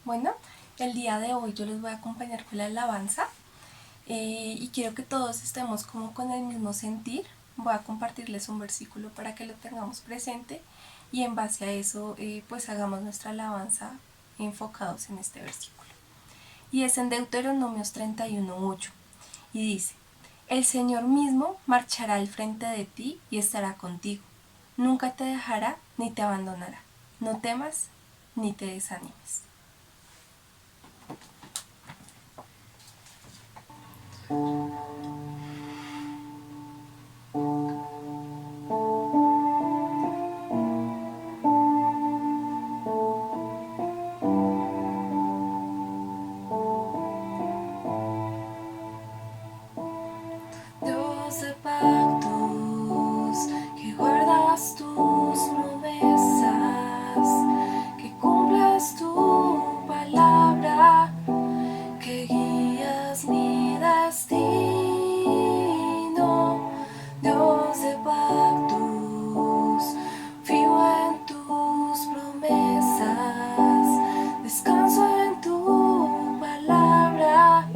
Bueno, el día de hoy yo les voy a acompañar con la alabanza y quiero que todos estemos como con el mismo sentir. Voy a compartirles un versículo para que lo tengamos presente y en base a eso pues hagamos nuestra alabanza enfocados en este versículo. Y es en Deuteronomios 31:8 y dice: El Señor mismo marchará al frente de ti y estará contigo. Nunca te dejará ni te abandonará. No temas ni te desanimes. Dios de pactos, que guardas tus promesas, que cumples tu palabra, que guías mi destino. Dios de pactos, vivo en tus promesas, descanso en tu palabra.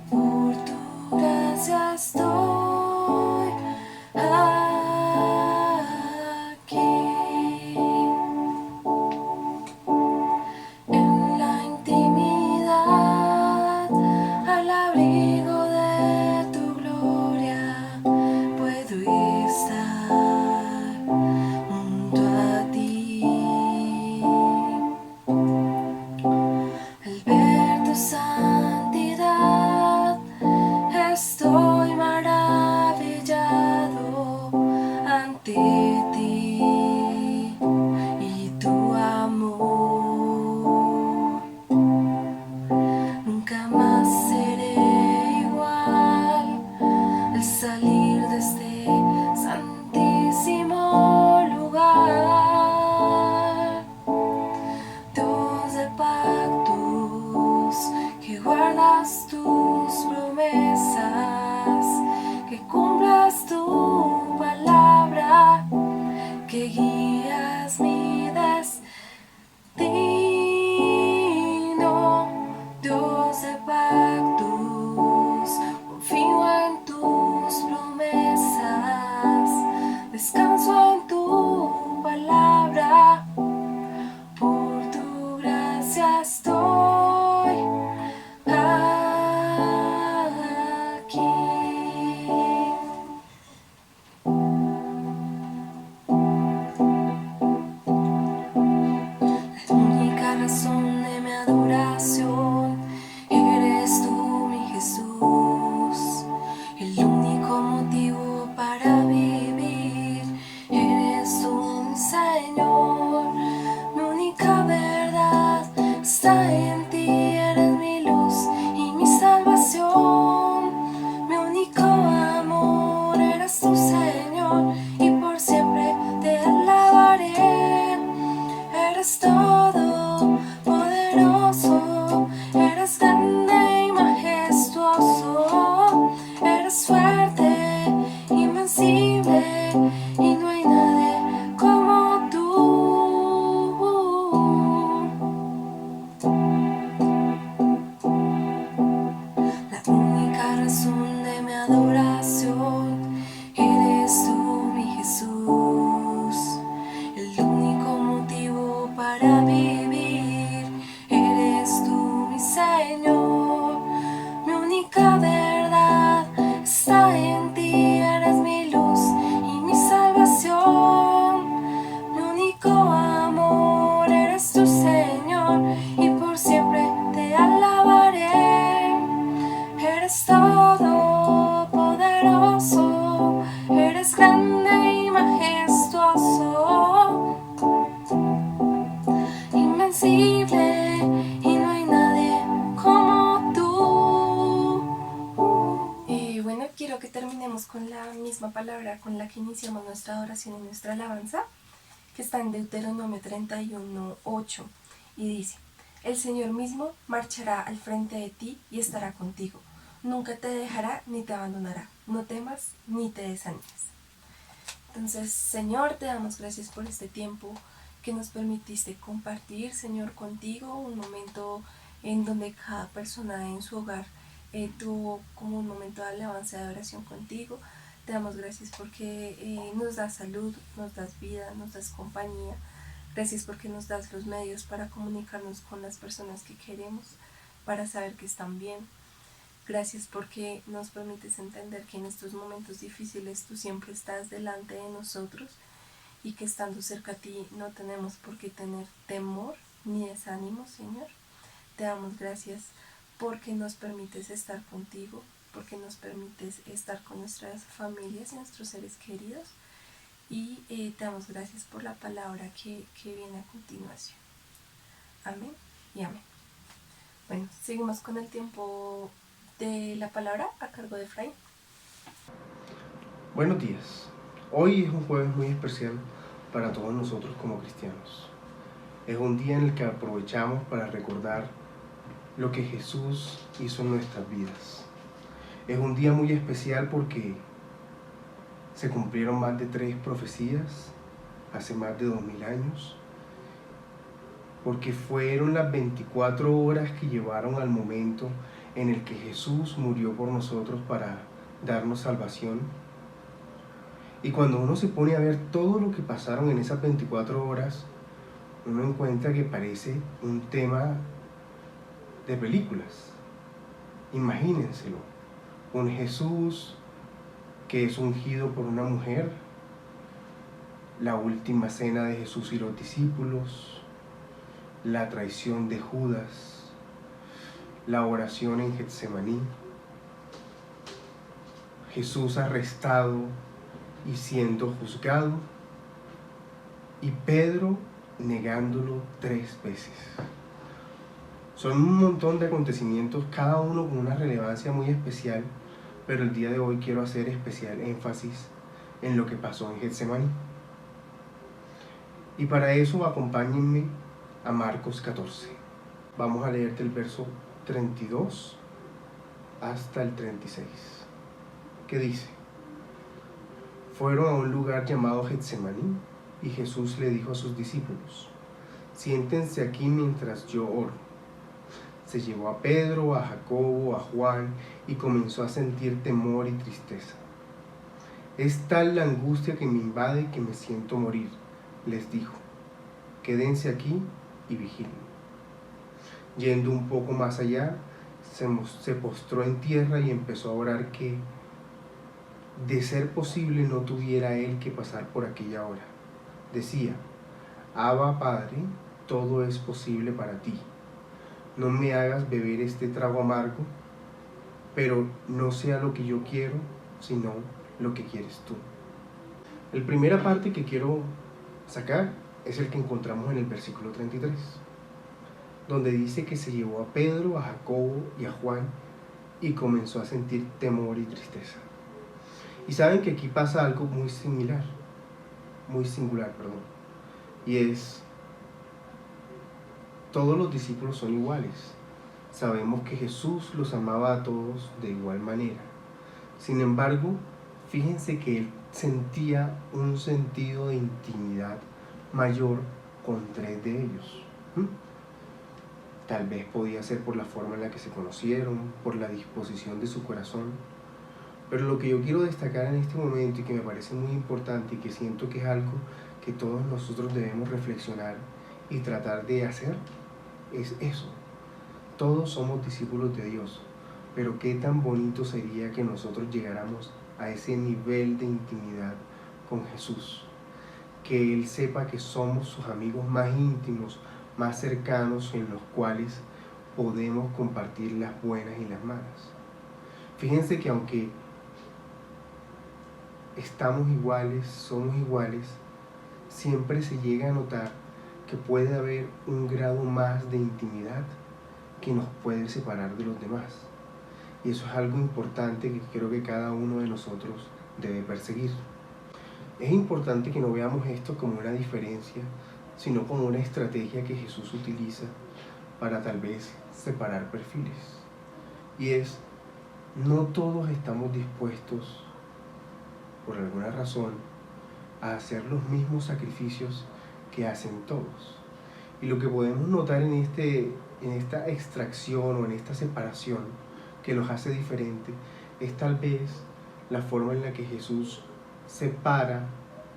Por tu gracia estoy aquí. En la intimidad, al abrigo de tu gloria, puedo estar junto a ti. Al ver tu santidad, estoy maravillado ante ti y tu amor. Nunca más seré igual al salir de este santísimo lugar. Dios de pactos, que guardas tus promesas, que cumplas tu palabra, que guías mi destino. Dios de pactos, confío en tus promesas, descanso en tu palabra. Por tu gracia estoy aquí. La única razón de mi adoración eres tú, mi Jesús. El único motivo para vivir eres tú, mi Señor. Mi única verdad está en ti, eres mi luz y mi salvación. Mi único amor eres tú, Señor, y por siempre te alabaré. Eres todo poderoso, eres grande y majestuoso, eres fuerte, invencible, y no hay nadie como tú. La única razón de mi adoración eres tú, mi Jesús. El único motivo para vivir eres tú, mi Señor. Mi única verdad está en ti, eres mi luz y mi salvación. Mi único amor eres tú, Señor, y por siempre te alabaré. Eres todo poderoso, eres grande y majestuoso, invencible, y no hay nadie como tú. Bueno, quiero que terminemos con la misma palabra con la que iniciamos nuestra adoración y nuestra alabanza, que está en Deuteronomio 31:8, y dice: El Señor mismo marchará al frente de ti y estará contigo. Nunca te dejará ni te abandonará. No temas ni te desanimes. Entonces, Señor, te damos gracias por este tiempo que nos permitiste compartir, Señor, contigo un momento en donde cada persona en su hogar tuvo como un momento de alabanza, de oración contigo. Te damos gracias porque nos das salud, nos das vida, nos das compañía. Gracias porque nos das los medios para comunicarnos con las personas que queremos, para saber que están bien. Gracias porque nos permites entender que en estos momentos difíciles tú siempre estás delante de nosotros y que estando cerca a ti no tenemos por qué tener temor ni desánimo, Señor. Te damos gracias porque nos permites estar contigo, porque nos permites estar con nuestras familias y nuestros seres queridos. Y te damos gracias por la palabra que viene a continuación. Amén y amén. Bueno, seguimos con el tiempo de la palabra a cargo de Efraín. Buenos días. Hoy es un jueves muy especial para todos nosotros como cristianos. Es un día en el que aprovechamos para recordar lo que Jesús hizo en nuestras vidas. Es un día muy especial porque se cumplieron más de 3 profecías hace más de 2000 años, porque fueron las 24 horas que llevaron al momento en el que Jesús murió por nosotros para darnos salvación. Y cuando uno se pone a ver todo lo que pasaron en esas 24 horas, uno encuentra que parece un tema de películas. Imagínenselo, un Jesús que es ungido por una mujer, la última cena de Jesús y los discípulos, la traición de Judas, la oración en Getsemaní, Jesús arrestado y siendo juzgado, y Pedro negándolo 3 veces. Son un montón de acontecimientos, cada uno con una relevancia muy especial, pero el día de hoy quiero hacer especial énfasis en lo que pasó en Getsemaní. Y para eso acompáñenme a Marcos 14. Vamos a leer del verso 32 hasta el 36, que dice: Fueron a un lugar llamado Getsemaní, y Jesús le dijo a sus discípulos: Siéntense aquí mientras yo oro. Se llevó a Pedro, a Jacobo, a Juan, y comenzó a sentir temor y tristeza. Es tal la angustia que me invade que me siento morir, les dijo. Quédense aquí y vigilen. Yendo un poco más allá, se postró en tierra y empezó a orar que, de ser posible, no tuviera él que pasar por aquella hora. Decía: Abba, Padre, todo es posible para ti. No me hagas beber este trago amargo, pero no sea lo que yo quiero, sino lo que quieres tú. La primera parte que quiero sacar es el que encontramos en el versículo 33, donde dice que se llevó a Pedro, a Jacobo y a Juan y comenzó a sentir temor y tristeza. Y saben que aquí pasa algo muy singular, y es: todos los discípulos son iguales. Sabemos que Jesús los amaba a todos de igual manera. Sin embargo, fíjense que él sentía un sentido de intimidad mayor con 3 de ellos. Tal vez podía ser por la forma en la que se conocieron, por la disposición de su corazón. Pero lo que yo quiero destacar en este momento, y que me parece muy importante y que siento que es algo que todos nosotros debemos reflexionar y tratar de hacer, es eso. Todos somos discípulos de Dios, pero qué tan bonito sería que nosotros llegáramos a ese nivel de intimidad con Jesús, que Él sepa que somos sus amigos más íntimos, más cercanos, en los cuales podemos compartir las buenas y las malas. Fíjense que aunque estamos iguales, somos iguales, siempre se llega a notar que puede haber un grado más de intimidad que nos puede separar de los demás. Y eso es algo importante que creo que cada uno de nosotros debe perseguir. Es importante que no veamos esto como una diferencia, sino como una estrategia que Jesús utiliza para tal vez separar perfiles. Y es: no todos estamos dispuestos, por alguna razón, a hacer los mismos sacrificios que hacen todos. Y lo que podemos notar en esta extracción o en esta separación que los hace diferentes es tal vez la forma en la que Jesús separa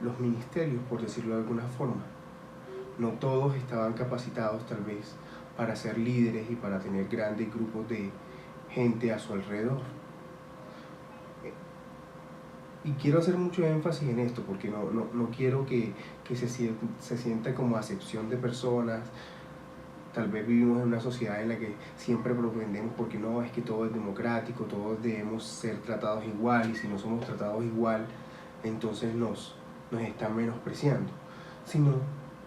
los ministerios, por decirlo de alguna forma. No todos estaban capacitados tal vez para ser líderes y para tener grandes grupos de gente a su alrededor. Y quiero hacer mucho énfasis en esto porque no quiero que se sienta como acepción de personas. Tal vez vivimos en una sociedad en la que siempre propendemos porque no, es que todo es democrático, todos debemos ser tratados igual, y si no somos tratados igual, entonces nos están menospreciando. Sino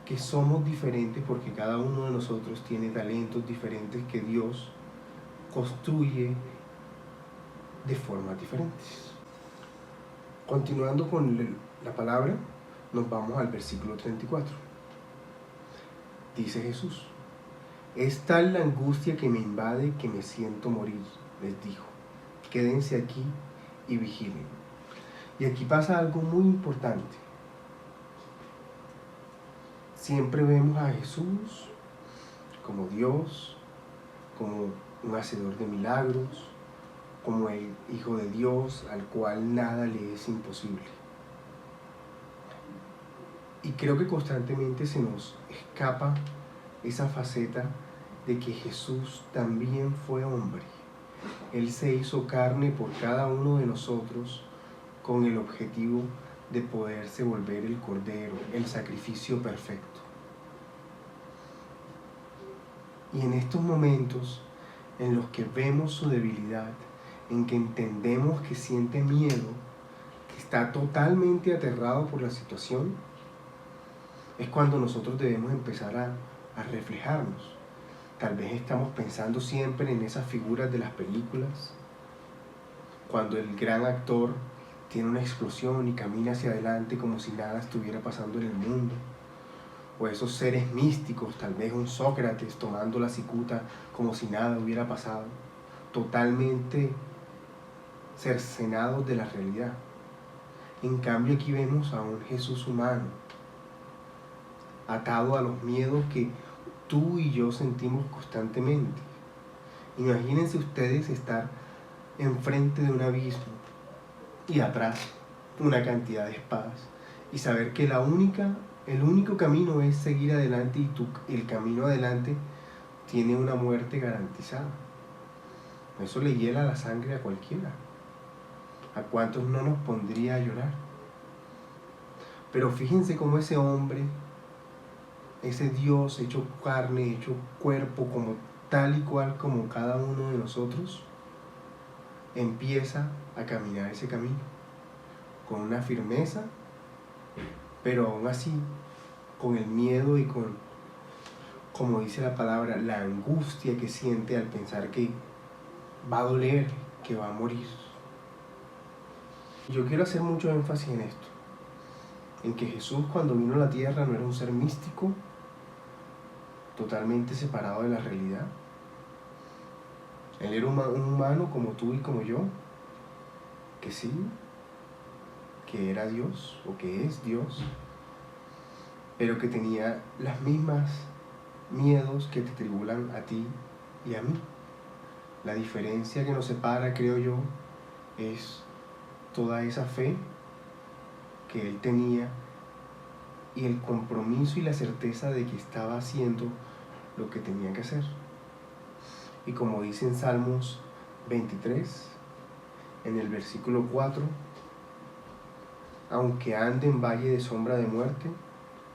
que somos diferentes porque cada uno de nosotros tiene talentos diferentes que Dios construye de formas diferentes. Continuando con la palabra, nos vamos al versículo 34. Dice Jesús: es tal la angustia que me invade que me siento morir, les dijo. Quédense aquí y vigilen. Y aquí pasa algo muy importante. Siempre vemos a Jesús como Dios, como un hacedor de milagros, como el Hijo de Dios, al cual nada le es imposible. Y creo que constantemente se nos escapa esa faceta de que Jesús también fue hombre. Él se hizo carne por cada uno de nosotros con el objetivo de poderse volver el Cordero, el sacrificio perfecto. Y en estos momentos en los que vemos su debilidad, en que entendemos que siente miedo, que está totalmente aterrado por la situación, es cuando nosotros debemos empezar a reflejarnos. Tal vez estamos pensando siempre en esas figuras de las películas, cuando el gran actor tiene una explosión y camina hacia adelante como si nada estuviera pasando en el mundo, o esos seres místicos, tal vez un Sócrates tomando la cicuta como si nada hubiera pasado, totalmente cercenados de la realidad. En cambio aquí vemos a un Jesús humano, atado a los miedos que tú y yo sentimos constantemente. Imagínense ustedes estar enfrente de un abismo y atrás una cantidad de espadas y saber que el único camino es seguir adelante y el camino adelante tiene una muerte garantizada. Eso le hiela la sangre a cualquiera. ¿A cuántos no nos pondría a llorar? Pero fíjense cómo ese hombre, ese Dios hecho carne, hecho cuerpo, como tal y cual como cada uno de nosotros, empieza a caminar ese camino con una firmeza, pero aún así con el miedo y con, como dice la palabra, la angustia que siente al pensar que va a doler, que va a morir. Yo quiero hacer mucho énfasis en esto, en que Jesús, cuando vino a la tierra, no era un ser místico totalmente separado de la realidad. Él era un humano como tú y como yo, que sí, que era Dios o que es Dios, pero que tenía las mismas miedos que te tribulan a ti y a mí. La diferencia que nos separa, creo yo, es toda esa fe que él tenía y el compromiso y la certeza de que estaba haciendo lo que tenía que hacer. Y como dice en Salmos 23, en el versículo 4, aunque ande en valle de sombra de muerte,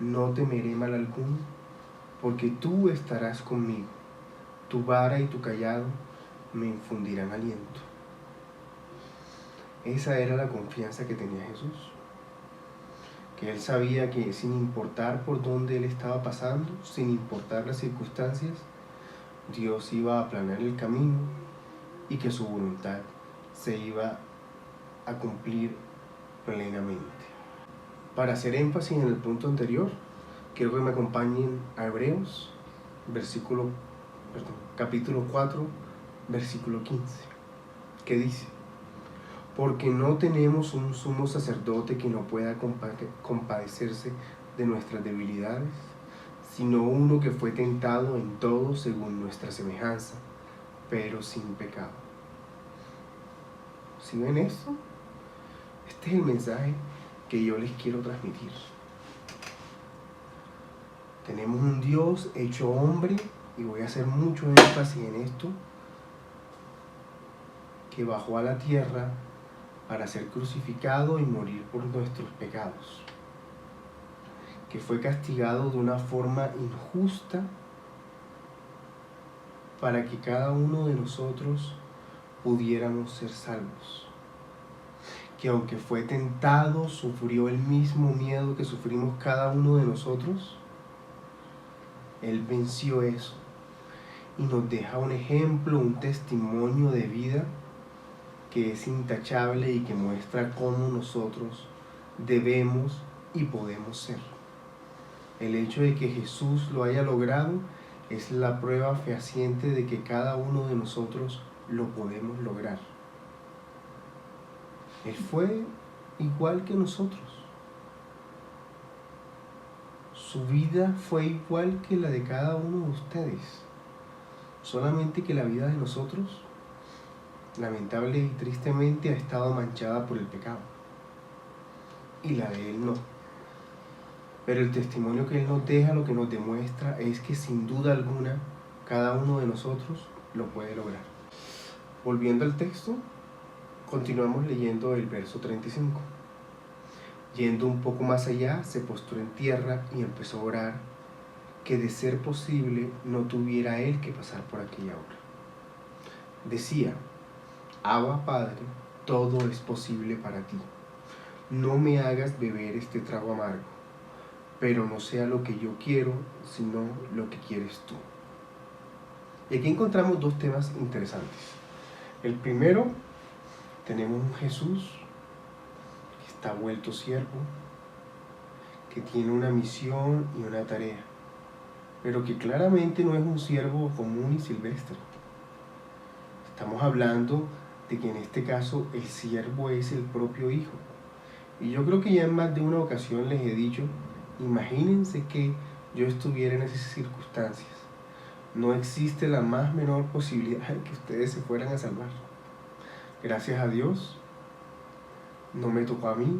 no temeré mal alguno, porque tú estarás conmigo, tu vara y tu cayado me infundirán aliento. Esa era la confianza que tenía Jesús, que él sabía que sin importar por dónde él estaba pasando, sin importar las circunstancias, Dios iba a aplanar el camino y que su voluntad se iba a cumplir plenamente. Para hacer énfasis en el punto anterior, quiero que me acompañen a Hebreos, capítulo 4, versículo 15, que dice: porque no tenemos un sumo sacerdote que no pueda compadecerse de nuestras debilidades, sino uno que fue tentado en todo según nuestra semejanza, pero sin pecado. ¿Sí ven esto? Este es el mensaje que yo les quiero transmitir. Tenemos un Dios hecho hombre, y voy a hacer mucho énfasis en esto, que bajó a la tierra para ser crucificado y morir por nuestros pecados, que fue castigado de una forma injusta para que cada uno de nosotros pudiéramos ser salvos, que aunque fue tentado, sufrió el mismo miedo que sufrimos cada uno de nosotros. Él venció eso y nos deja un ejemplo, un testimonio de vida que es intachable y que muestra cómo nosotros debemos y podemos ser. El hecho de que Jesús lo haya logrado es la prueba fehaciente de que cada uno de nosotros lo podemos lograr. Él fue igual que nosotros. Su vida fue igual que la de cada uno de ustedes. Solamente que la vida de nosotros, lamentable y tristemente, ha estado manchada por el pecado. Y la de Él no. Pero el testimonio que Él nos deja, lo que nos demuestra, es que sin duda alguna, cada uno de nosotros lo puede lograr. Volviendo al texto, continuamos leyendo el verso 35. Yendo un poco más allá, se postró en tierra y empezó a orar, que de ser posible no tuviera él que pasar por aquella hora. Decía: Abba, Padre, todo es posible para ti. No me hagas beber este trago amargo, pero no sea lo que yo quiero, sino lo que quieres tú. Y aquí encontramos dos temas interesantes. El primero, tenemos un Jesús que está vuelto siervo, que tiene una misión y una tarea, pero que claramente no es un siervo común y silvestre. Estamos hablando de que en este caso el siervo es el propio Hijo. Y yo creo que ya en más de una ocasión les he dicho, imagínense que yo estuviera en esas circunstancias. No existe la más menor posibilidad de que ustedes se fueran a salvar. Gracias a Dios, no me tocó a mí,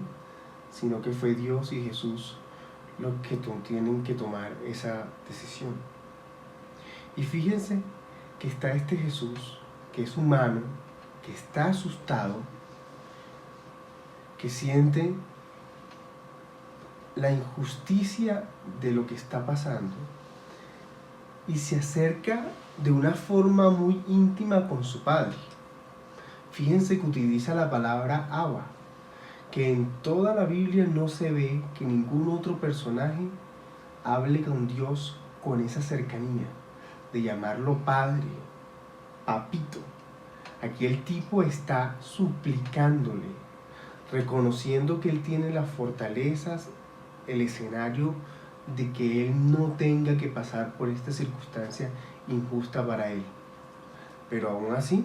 sino que fue Dios y Jesús los que tienen que tomar esa decisión. Y fíjense que está este Jesús, que es humano, que está asustado, que siente la injusticia de lo que está pasando y se acerca de una forma muy íntima con su Padre. Fíjense que utiliza la palabra Abba, que en toda la Biblia no se ve que ningún otro personaje hable con Dios con esa cercanía, de llamarlo Padre, Papito. Aquí el tipo está suplicándole, reconociendo que él tiene las fortalezas, el escenario de que él no tenga que pasar por esta circunstancia injusta para él. Pero aún así,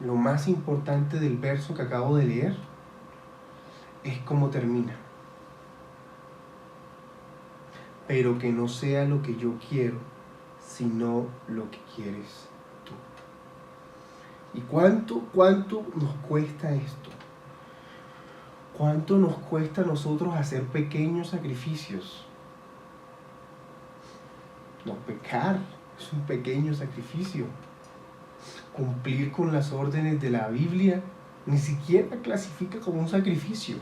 lo más importante del verso que acabo de leer es cómo termina. Pero que no sea lo que yo quiero, sino lo que quieres tú. ¿Y cuánto nos cuesta esto? ¿Cuánto nos cuesta a nosotros hacer pequeños sacrificios? No, pecar es un pequeño sacrificio. Cumplir con las órdenes de la Biblia ni siquiera clasifica como un sacrificio.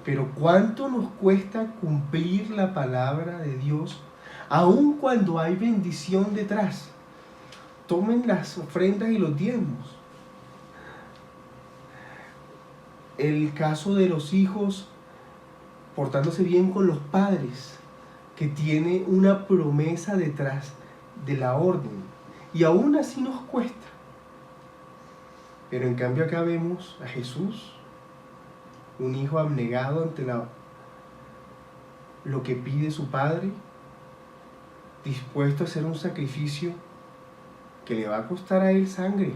Pero ¿cuánto nos cuesta cumplir la palabra de Dios, aun cuando hay bendición detrás? Tomen las ofrendas y los diezmos. El caso de los hijos portándose bien con los padres, que tiene una promesa detrás de la orden, y aún así nos cuesta. Pero en cambio acá vemos a Jesús, un hijo abnegado ante lo que pide su padre, dispuesto a hacer un sacrificio que le va a costar a él sangre,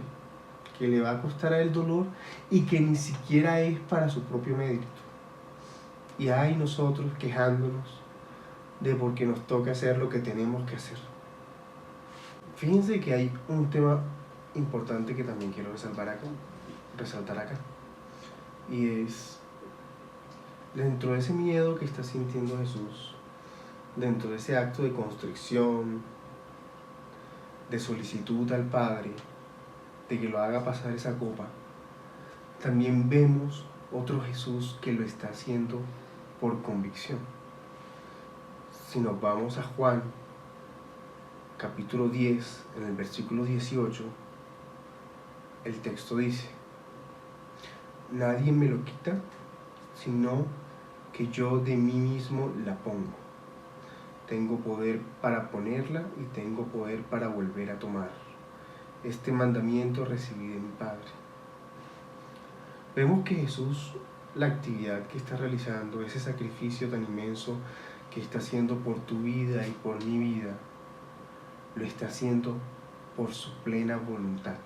que le va a costar a él dolor, y que ni siquiera es para su propio mérito. Y hay nosotros quejándonos de por qué nos toca hacer lo que tenemos que hacer. Fíjense que hay un tema importante que también quiero resaltar acá. Y es, dentro de ese miedo que está sintiendo Jesús, dentro de ese acto de constricción, de solicitud al Padre, de que lo haga pasar esa copa, también vemos otro Jesús que lo está haciendo por convicción. Si nos vamos a Juan, capítulo 10, en el versículo 18, el texto dice: nadie me lo quita, sino que yo de mí mismo la pongo. Tengo poder para ponerla y tengo poder para volver a tomar. Este mandamiento recibí de mi Padre. Vemos que Jesús, la actividad que está realizando, ese sacrificio tan inmenso que está haciendo por tu vida y por mi vida, lo está haciendo por su plena voluntad.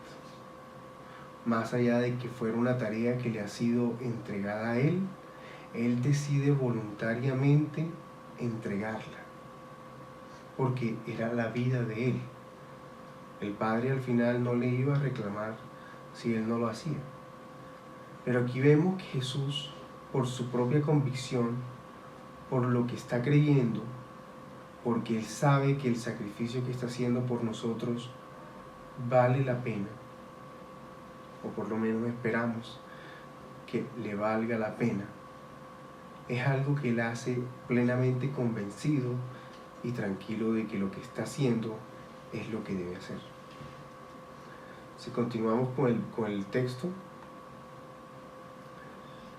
Más allá de que fuera una tarea que le ha sido entregada a Él decide voluntariamente entregarla, porque era la vida de Él. El Padre al final no le iba a reclamar si Él no lo hacía. Pero aquí vemos que Jesús, por su propia convicción, por lo que está creyendo, porque Él sabe que el sacrificio que está haciendo por nosotros vale la pena, o por lo menos esperamos que le valga la pena, es algo que Él hace plenamente convencido y tranquilo de que lo que está haciendo es lo que debe hacer. Si continuamos con el texto,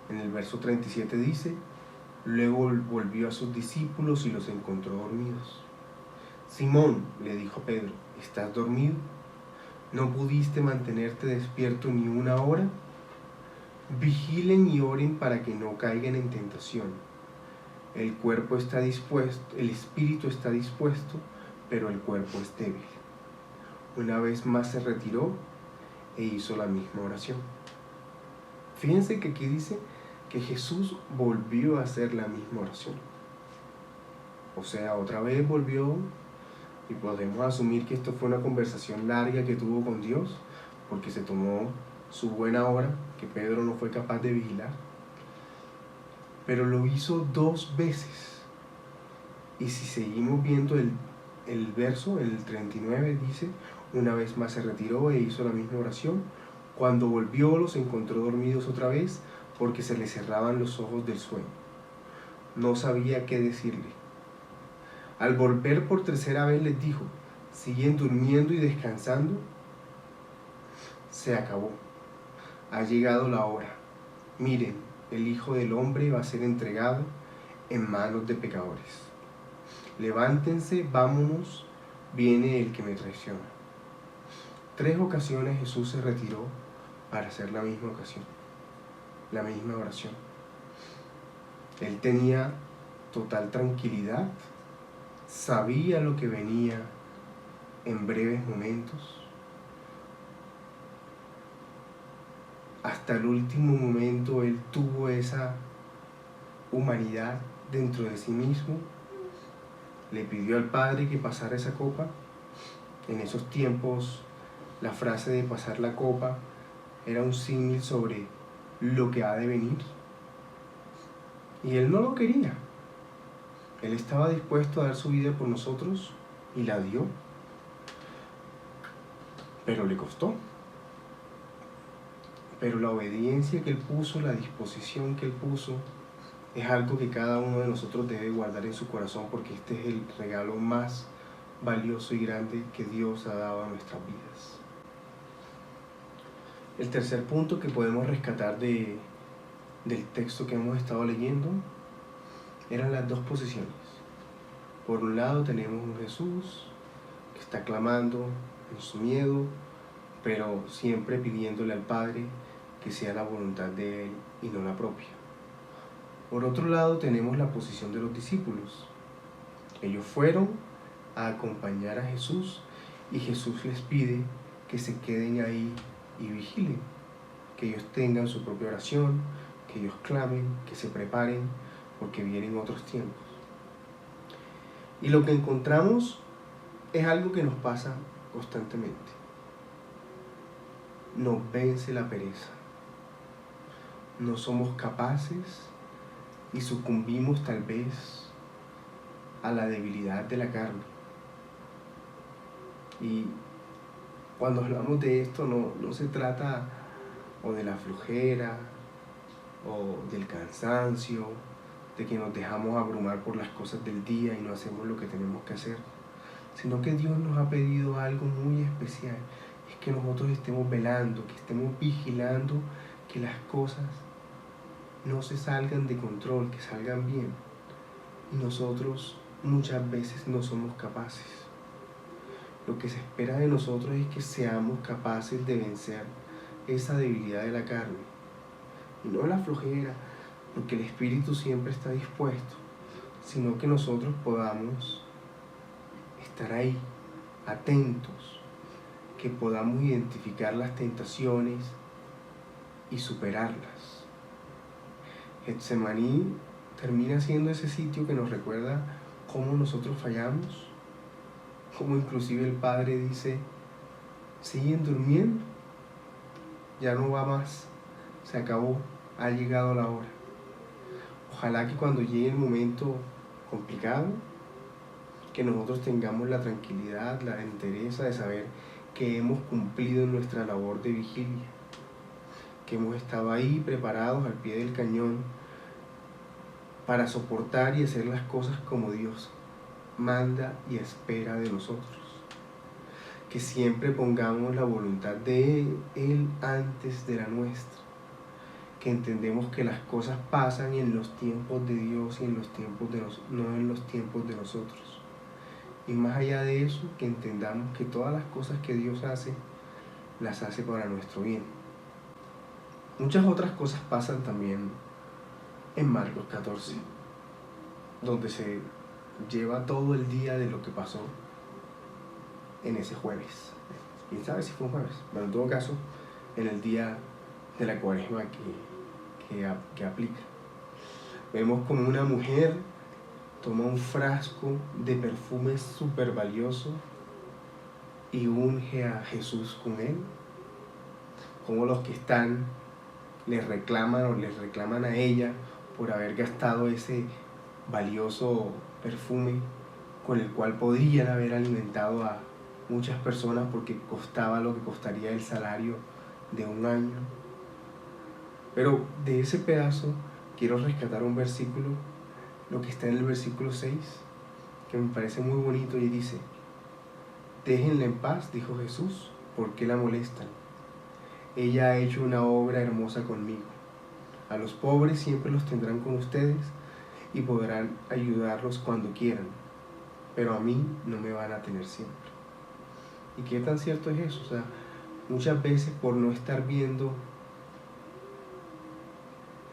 en el verso 37 dice: luego volvió a sus discípulos y los encontró dormidos. Simón, le dijo Pedro, ¿estás dormido? ¿No pudiste mantenerte despierto ni una hora? Vigilen y oren para que no caigan en tentación. El cuerpo está dispuesto, el espíritu está dispuesto, pero el cuerpo es débil. Una vez más se retiró e hizo la misma oración. Fíjense que aquí dice que Jesús volvió a hacer la misma oración. O sea, otra vez volvió, y podemos asumir que esto fue una conversación larga que tuvo con Dios, porque se tomó su buena hora, que Pedro no fue capaz de vigilar. Pero lo hizo 2 veces. Y si seguimos viendo el verso, el 39 dice: una vez más se retiró e hizo la misma oración. Cuando volvió los encontró dormidos otra vez, porque se les cerraban los ojos del sueño. No sabía qué decirle. Al volver por 3ª vez les dijo: ¿siguen durmiendo y descansando? Se acabó. Ha llegado la hora. Miren, el Hijo del Hombre va a ser entregado en manos de pecadores. Levántense, vámonos, viene el que me traiciona. 3 ocasiones Jesús se retiró para hacer la misma oración. Él tenía total tranquilidad, sabía lo que venía en breves momentos. Hasta el último momento Él tuvo esa humanidad dentro de sí mismo. Le pidió al Padre que pasara esa copa. En esos tiempos la frase de pasar la copa era un símil sobre lo que ha de venir. Y Él no lo quería. Él estaba dispuesto a dar su vida por nosotros y la dio. Pero le costó. Pero la obediencia que Él puso, la disposición que Él puso, es algo que cada uno de nosotros debe guardar en su corazón, porque este es el regalo más valioso y grande que Dios ha dado a nuestras vidas. El tercer punto que podemos rescatar del texto que hemos estado leyendo eran las 2 posiciones. Por un lado tenemos un Jesús que está clamando en su miedo, pero siempre pidiéndole al Padre que sea la voluntad de Él y no la propia. Por otro lado tenemos la posición de los discípulos. Ellos fueron a acompañar a Jesús y Jesús les pide que se queden ahí y vigilen, que ellos tengan su propia oración, que ellos clamen, que se preparen, porque vienen otros tiempos. Y lo que encontramos es algo que nos pasa constantemente. Nos vence la pereza. No somos capaces y sucumbimos tal vez a la debilidad de la carne. Y cuando hablamos de esto no se trata o de la flojera o del cansancio, de que nos dejamos abrumar por las cosas del día y no hacemos lo que tenemos que hacer, sino que Dios nos ha pedido algo muy especial, es que nosotros estemos velando, que estemos vigilando que las cosas no se salgan de control, que salgan bien. Y nosotros muchas veces no somos capaces. Lo que se espera de nosotros es que seamos capaces de vencer esa debilidad de la carne. Y no la flojera, porque el espíritu siempre está dispuesto, sino que nosotros podamos estar ahí, atentos, que podamos identificar las tentaciones y superarlas. Getsemaní termina siendo ese sitio que nos recuerda cómo nosotros fallamos, cómo inclusive el Padre dice, siguen durmiendo, ya no va más, se acabó, ha llegado la hora. Ojalá que cuando llegue el momento complicado, que nosotros tengamos la tranquilidad, la entereza de saber que hemos cumplido nuestra labor de vigilia, que hemos estado ahí preparados al pie del cañón para soportar y hacer las cosas como Dios manda y espera de nosotros. Que siempre pongamos la voluntad de Él antes de la nuestra. Que entendemos que las cosas pasan en los tiempos de Dios y en los tiempos no en los tiempos de nosotros. Y más allá de eso, que entendamos que todas las cosas que Dios hace, las hace para nuestro bien. Muchas otras cosas pasan también en Marcos 14, donde se lleva todo el día de lo que pasó en ese jueves. ¿Quién sabe si fue un jueves? Pero en todo caso, en el día de la Cuaresma que aplica. Vemos como una mujer toma un frasco de perfume súper valioso y unge a Jesús con él. Como los que están les reclaman a ella por haber gastado ese valioso perfume con el cual podrían haber alimentado a muchas personas porque costaba lo que costaría el salario de un año. Pero de ese pedazo quiero rescatar un versículo, lo que está en el versículo 6, que me parece muy bonito y dice: déjenla en paz, dijo Jesús, ¿por qué la molestan? Ella ha hecho una obra hermosa conmigo. A los pobres siempre los tendrán con ustedes y podrán ayudarlos cuando quieran, pero a mí no me van a tener siempre. ¿Y qué tan cierto es eso? O sea, muchas veces por no estar viendo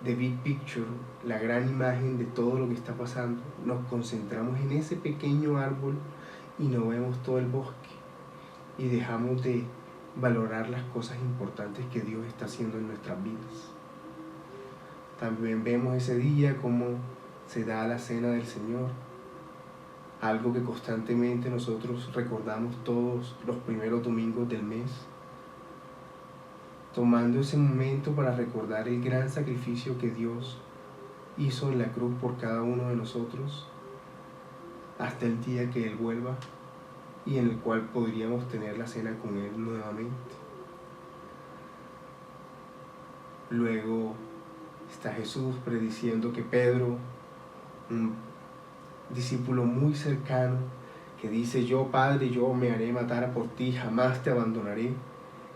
the big picture, la gran imagen de todo lo que está pasando, nos concentramos en ese pequeño árbol y no vemos todo el bosque y dejamos de valorar las cosas importantes que Dios está haciendo en nuestras vidas. También vemos ese día cómo se da la cena del Señor, algo que constantemente nosotros recordamos todos los primeros domingos del mes, tomando ese momento para recordar el gran sacrificio que Dios hizo en la cruz por cada uno de nosotros hasta el día que Él vuelva y en el cual podríamos tener la cena con Él nuevamente. Luego está Jesús prediciendo que Pedro, un discípulo muy cercano, que dice: yo, Padre, yo me haré matar por ti, jamás te abandonaré.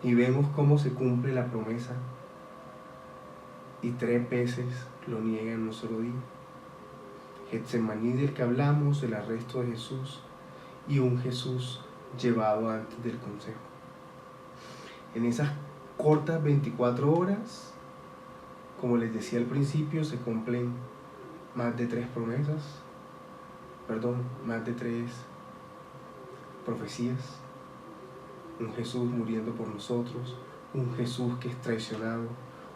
Y vemos cómo se cumple la promesa y 3 veces lo niega en un solo día. Getsemaní del que hablamos, el arresto de Jesús y un Jesús llevado antes del consejo. En esas cortas 24 horas, como les decía al principio, se cumplen más de 3 profecías. Un Jesús muriendo por nosotros, un Jesús que es traicionado,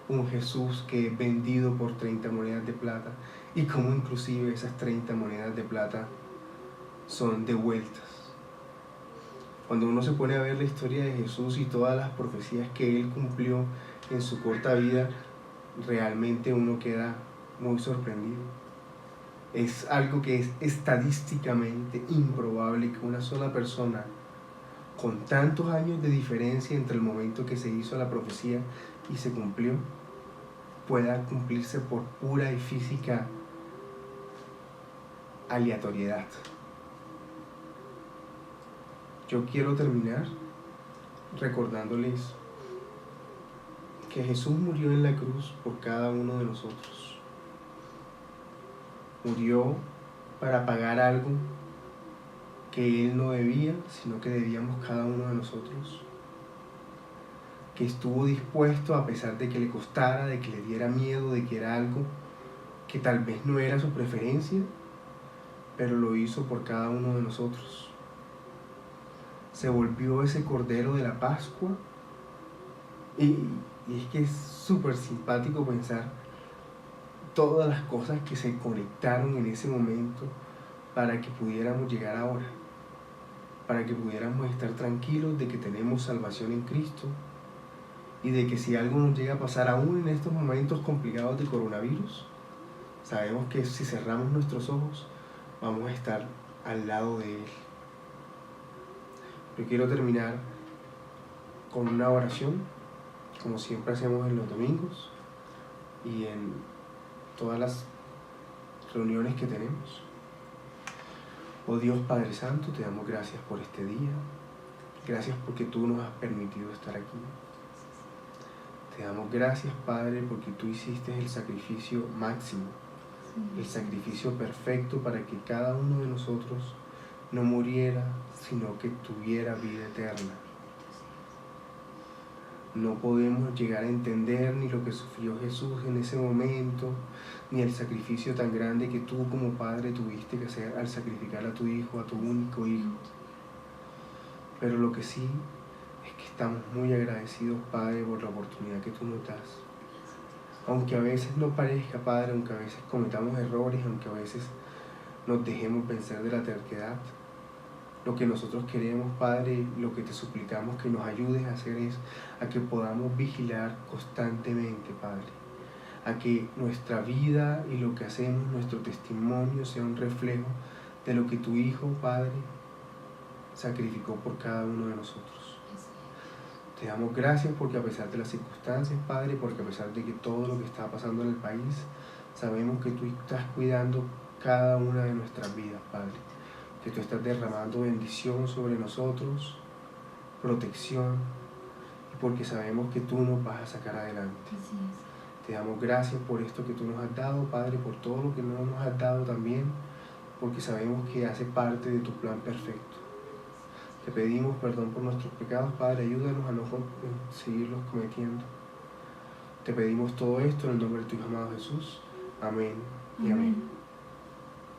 un Jesús que es vendido por 30 monedas de plata, y cómo inclusive esas 30 monedas de plata son devueltas. Cuando uno se pone a ver la historia de Jesús y todas las profecías que Él cumplió en su corta vida, realmente uno queda muy sorprendido. Es algo que es estadísticamente improbable que una sola persona, con tantos años de diferencia entre el momento que se hizo la profecía y se cumplió, pueda cumplirse por pura y física aleatoriedad. Yo quiero terminar recordándoles que Jesús murió en la cruz por cada uno de nosotros. Murió para pagar algo que Él no debía, sino que debíamos cada uno de nosotros. Que estuvo dispuesto, a pesar de que le costara, de que le diera miedo, de que era algo que tal vez no era su preferencia, pero lo hizo por cada uno de nosotros. Se volvió ese Cordero de la Pascua, y es que es súper simpático pensar todas las cosas que se conectaron en ese momento para que pudiéramos llegar ahora, para que pudiéramos estar tranquilos de que tenemos salvación en Cristo y de que si algo nos llega a pasar aún en estos momentos complicados de coronavirus, sabemos que si cerramos nuestros ojos vamos a estar al lado de Él. Yo quiero terminar con una oración, como siempre hacemos en los domingos y en todas las reuniones que tenemos. Oh Dios Padre Santo, te damos gracias por este día. Gracias porque tú nos has permitido estar aquí. Te damos gracias, Padre, porque tú hiciste el sacrificio máximo, el sacrificio perfecto para que cada uno de nosotros no muriera, sino que tuviera vida eterna. No podemos llegar a entender ni lo que sufrió Jesús en ese momento, ni el sacrificio tan grande que tú como Padre tuviste que hacer al sacrificar a tu Hijo, a tu único Hijo. Pero lo que sí es que estamos muy agradecidos, Padre, por la oportunidad que tú nos das. Aunque a veces no parezca, Padre, aunque a veces cometamos errores, aunque a veces nos dejemos vencer de la terquedad, lo que nosotros queremos, Padre, lo que te suplicamos que nos ayudes a hacer es a que podamos vigilar constantemente, Padre. A que nuestra vida y lo que hacemos, nuestro testimonio, sea un reflejo de lo que tu Hijo, Padre, sacrificó por cada uno de nosotros. Te damos gracias porque a pesar de las circunstancias, Padre, porque a pesar de que todo lo que está pasando en el país, sabemos que tú estás cuidando cada una de nuestras vidas, Padre. Que tú estás derramando bendición sobre nosotros, protección, y porque sabemos que tú nos vas a sacar adelante. Te damos gracias por esto que tú nos has dado, Padre, por todo lo que no nos has dado también, porque sabemos que hace parte de tu plan perfecto. Te pedimos perdón por nuestros pecados, Padre, ayúdanos a no seguirlos cometiendo. Te pedimos todo esto en el nombre de tu Hijo amado Jesús. Amén y amén.